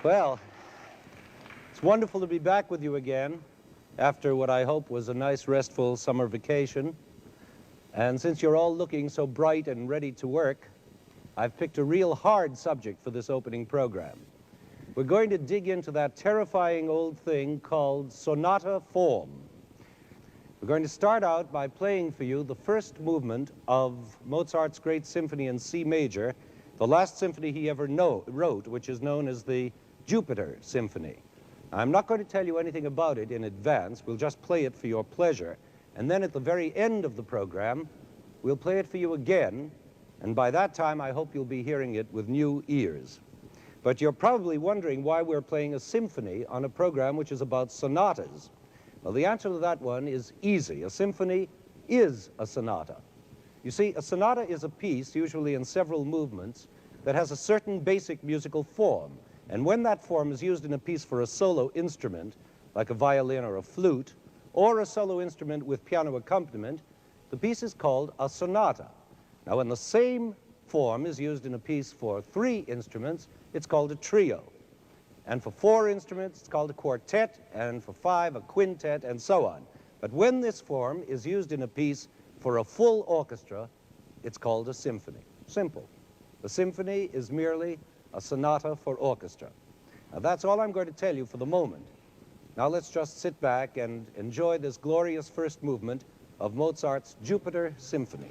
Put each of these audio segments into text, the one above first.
Well, it's wonderful to be back with you again after what I hope was a nice, restful summer vacation. And since you're all looking so bright and ready to work, I've picked a real hard subject for this opening program. We're going to dig into that terrifying old thing called sonata form. We're going to start out by playing for you the first movement of Mozart's great symphony in C major, the last symphony he ever wrote, which is known as the Jupiter Symphony. I'm not going to tell you anything about it in advance. We'll just play it for your pleasure. And then at the very end of the program, we'll play it for you again. And by that time, I hope you'll be hearing it with new ears. But you're probably wondering why we're playing a symphony on a program which is about sonatas. Well, the answer to that one is easy. A symphony is a sonata. You see, a sonata is a piece, usually in several movements, that has a certain basic musical form. And when that form is used in a piece for a solo instrument, like a violin or a flute, or a solo instrument with piano accompaniment, the piece is called a sonata. Now, when the same form is used in a piece for 3 instruments, it's called a trio. And for 4 instruments, it's called a quartet, and for 5, a quintet, and so on. But when this form is used in a piece for a full orchestra, it's called a symphony. Simple. A symphony is merely a sonata for orchestra. Now, that's all I'm going to tell you for the moment. Now, let's just sit back and enjoy this glorious first movement of Mozart's Jupiter Symphony.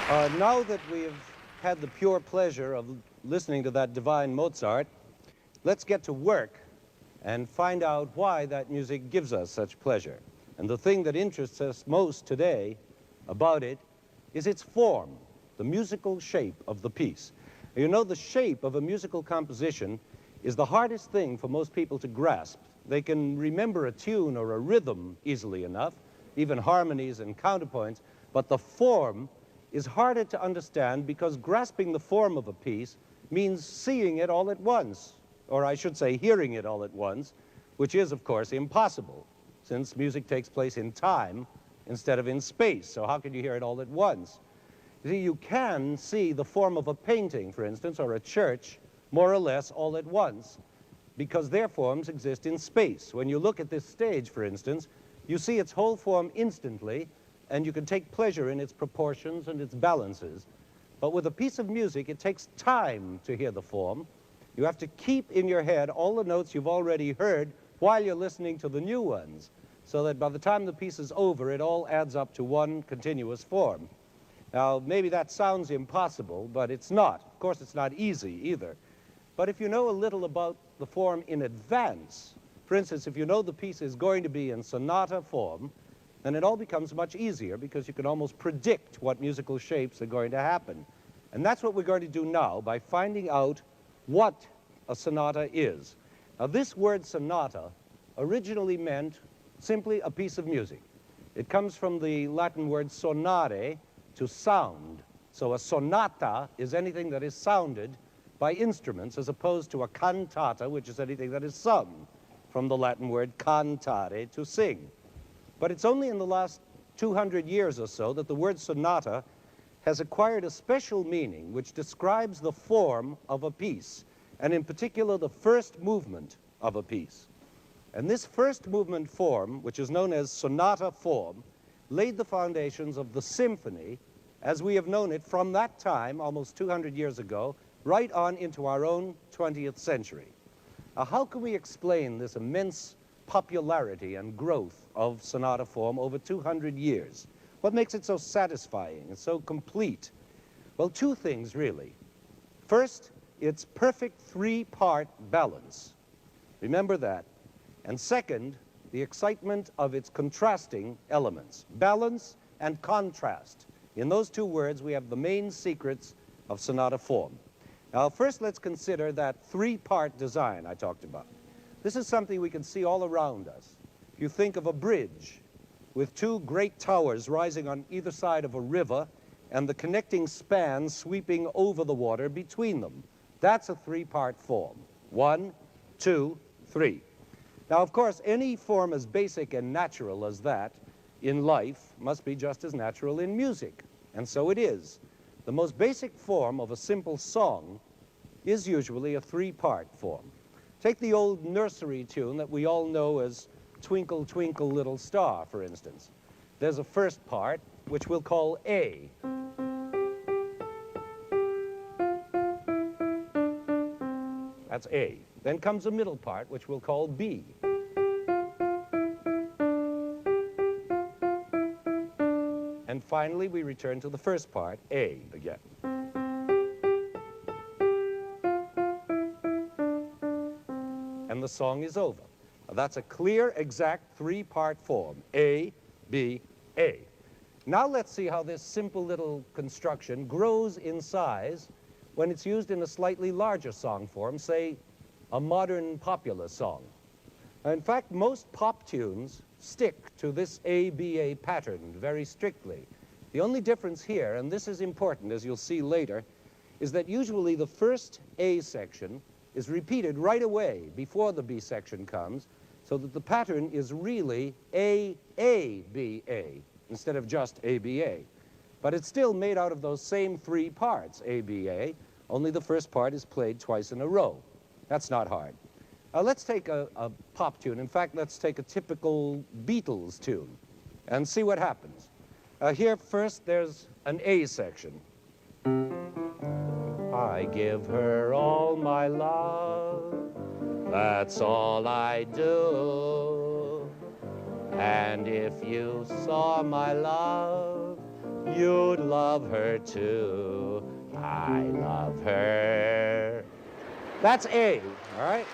Now that we've had the pure pleasure of listening to that divine Mozart, let's get to work and find out why that music gives us such pleasure. And the thing that interests us most today about it is its form, the musical shape of the piece. You know, the shape of a musical composition is the hardest thing for most people to grasp. They can remember a tune or a rhythm easily enough, even harmonies and counterpoints, but the form is harder to understand because grasping the form of a piece means seeing it all at once, or I should say hearing it all at once, which is, of course, impossible, since music takes place in time instead of in space. So how can you hear it all at once? You see, you can see the form of a painting, for instance, or a church, more or less all at once, because their forms exist in space. When you look at this stage, for instance, you see its whole form instantly, and you can take pleasure in its proportions and its balances. But with a piece of music, it takes time to hear the form. You have to keep in your head all the notes you've already heard while you're listening to the new ones, so that by the time the piece is over, it all adds up to one continuous form. Now, maybe that sounds impossible, but it's not. Of course, it's not easy either. But if you know a little about the form in advance, for instance, if you know the piece is going to be in sonata form, then it all becomes much easier because you can almost predict what musical shapes are going to happen. And that's what we're going to do now by finding out what a sonata is. Now, this word sonata originally meant simply a piece of music. It comes from the Latin word sonare, to sound. So a sonata is anything that is sounded by instruments, as opposed to a cantata, which is anything that is sung, from the Latin word cantare, to sing. But it's only in the last 200 years or so that the word sonata has acquired a special meaning which describes the form of a piece, and in particular the first movement of a piece. And this first movement form, which is known as sonata form, laid the foundations of the symphony as we have known it from that time, almost 200 years ago, right on into our own 20th century. Now, how can we explain this immense popularity and growth of sonata form over 200 years? What makes it so satisfying and so complete? Well, two things, really. First, its perfect three-part balance. Remember that. And second, the excitement of its contrasting elements. Balance and contrast. In those two words, we have the main secrets of sonata form. Now, first, let's consider that three-part design I talked about. This is something we can see all around us. If you think of a bridge with two great towers rising on either side of a river and the connecting span sweeping over the water between them, that's a three-part form. 1, 2, 3. Now, of course, any form as basic and natural as that in life must be just as natural in music, and so it is. The most basic form of a simple song is usually a three-part form. Take the old nursery tune that we all know as Twinkle, Twinkle, Little Star, for instance. There's a first part, which we'll call A. That's A. Then comes a middle part, which we'll call B. And finally, we return to the first part, A, again. And the song is over. Now, that's a clear, exact three-part form, A, B, A. Now let's see how this simple little construction grows in size when it's used in a slightly larger song form, say a modern popular song. In fact, most pop tunes stick to this ABA pattern very strictly. The only difference here, and this is important as you'll see later, is that usually the first A section is repeated right away before the B section comes, so that the pattern is really A-A-B-A instead of just ABA. But it's still made out of those same three parts, ABA, only the first part is played twice in a row. That's not hard. Let's take a pop tune. In fact, let's take a typical Beatles tune and see what happens. Here first there's an A section. I give her all my love, that's all I do. And if you saw my love, You'd love her too. I love her. That's A, all right?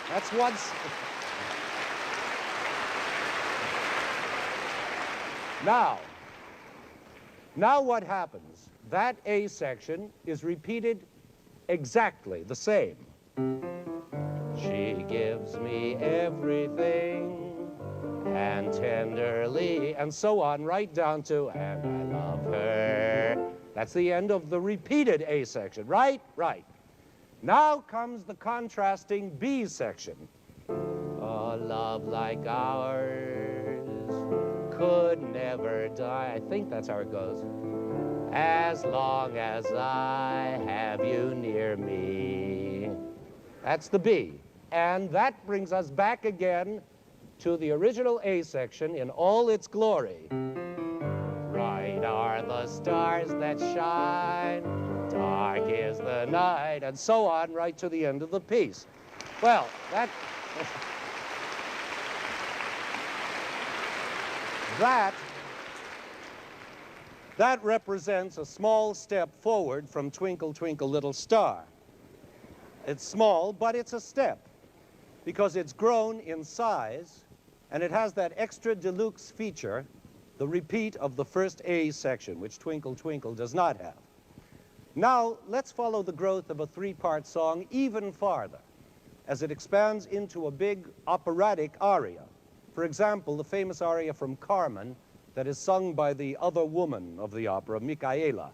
That's once. Now what happens? That A section is repeated exactly the same. She gives me everything, and tenderly, and so on, right down to, and I love her. That's the end of the repeated A section, right? Right. Now comes the contrasting B section. A love like ours could never die. I think that's how it goes. As long as I have you near me. That's the B. And that brings us back again to the original A section in all its glory. Bright are the stars that shine, dark is the night, and so on, right to the end of the piece. Well, that represents a small step forward from Twinkle, Twinkle, Little Star. It's small, but it's a step, because it's grown in size, and it has that extra deluxe feature, the repeat of the first A section, which Twinkle, Twinkle does not have. Now, let's follow the growth of a three-part song even farther, as it expands into a big operatic aria. For example, the famous aria from Carmen that is sung by the other woman of the opera, Micaela.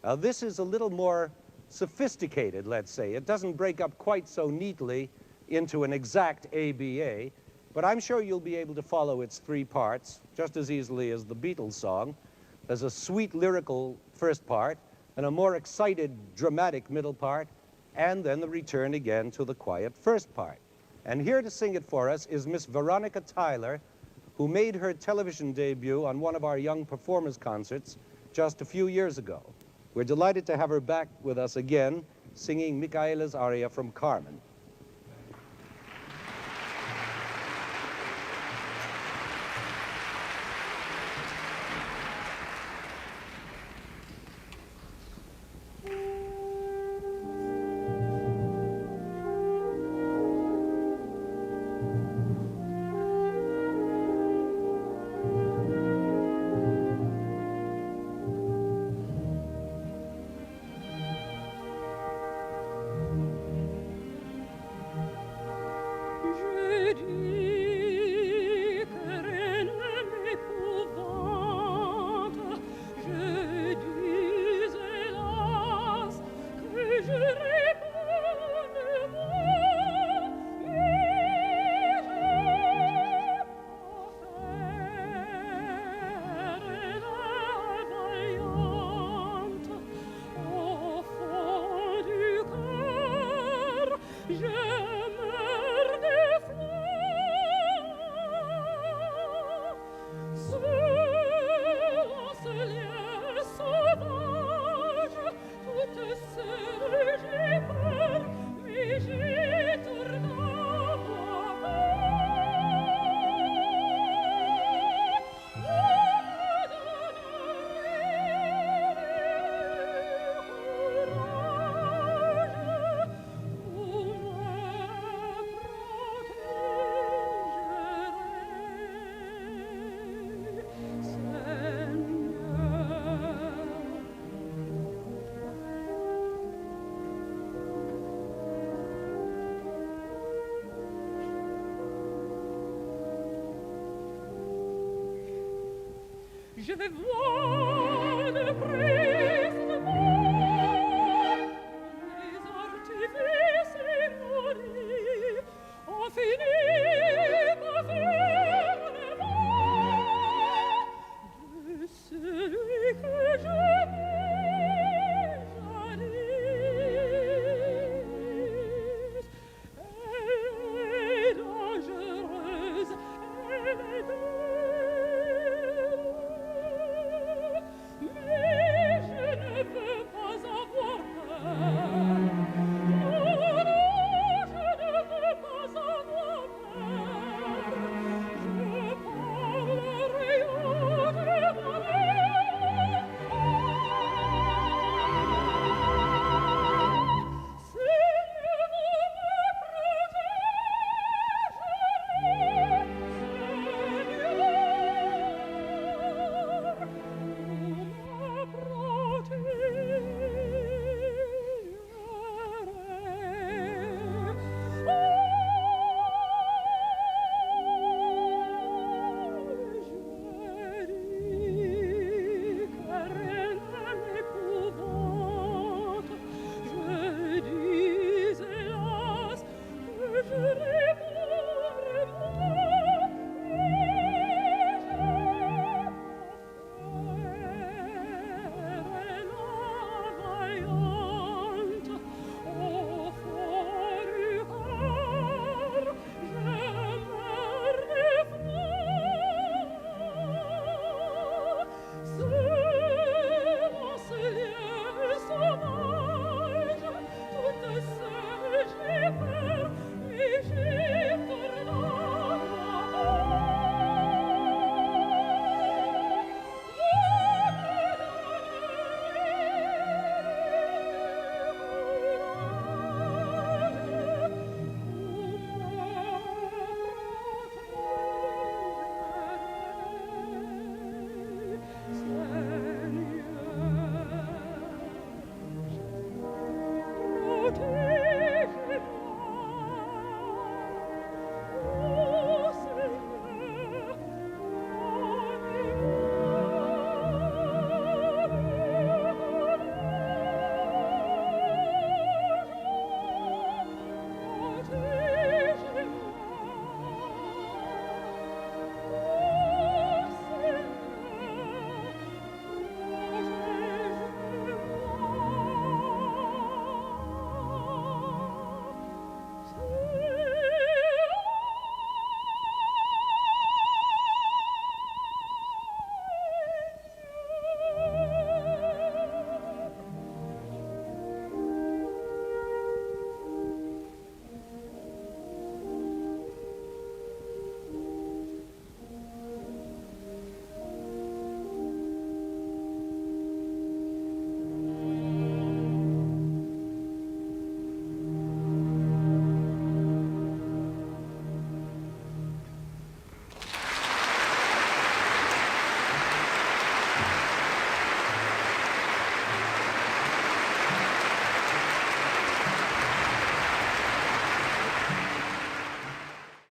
Now, this is a little more sophisticated, let's say. It doesn't break up quite so neatly into an exact ABA, but I'm sure you'll be able to follow its three parts just as easily as the Beatles song. There's a sweet lyrical first part, and a more excited dramatic middle part, and then the return again to the quiet first part. And here to sing it for us is Miss Veronica Tyler, who made her television debut on one of our young performers concerts just a few years ago. We're delighted to have her back with us again, singing Micaela's aria from Carmen. Je vais voir de près les artifices mourir, en finir